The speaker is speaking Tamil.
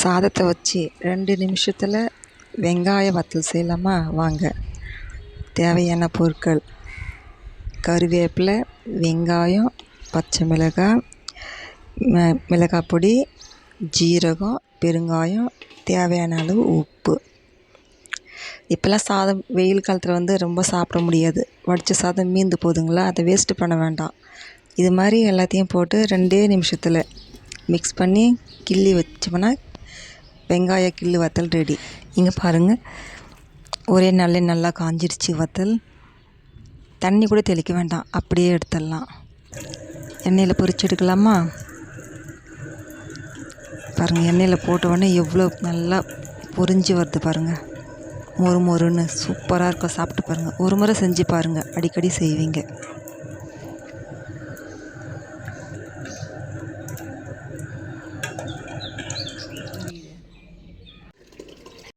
சாதத்தை வச்சு 2 நிமிஷத்தில் வெங்காய வத்தல் செய்யலாமா? வாங்க. தேவையான பொருட்கள்: கருவேப்பிலை, வெங்காயம், பச்சை மிளகாய், மிளகாய் பொடி, ஜீரகம், பெருங்காயம், தேவையான அளவு உப்பு. இப்போல்லாம் சாதம் வெயில் காலத்தில் ரொம்ப சாப்பிட முடியாது. வடித்த சாதம் மீந்து போகுதுங்களா, அதை வேஸ்ட்டு பண்ண வேண்டாம். இது மாதிரி எல்லாத்தையும் போட்டு 2 நிமிஷத்தில் மிக்ஸ் பண்ணி கிள்ளி வச்சோம்னா வெங்காய கிள்ளு வத்தல் ரெடி. இங்கே பாருங்கள், ஒரே நாளில் நல்லா காஞ்சிருச்சு வத்தல். தண்ணி கூட தெளிக்க வேண்டாம், அப்படியே எடுத்துடலாம். எண்ணெயில் பொரிச்சு எடுக்கலாமா? பாருங்கள், எண்ணெயில் போட்ட உடனே எவ்வளோ நல்லா பொரிஞ்சு வருது பாருங்கள். மொறு மொறுன்னு சூப்பராக இருக்கும். சாப்பிட்டு பாருங்கள். ஒரு முறை செஞ்சு பாருங்கள், அடிக்கடி செய்வீங்க.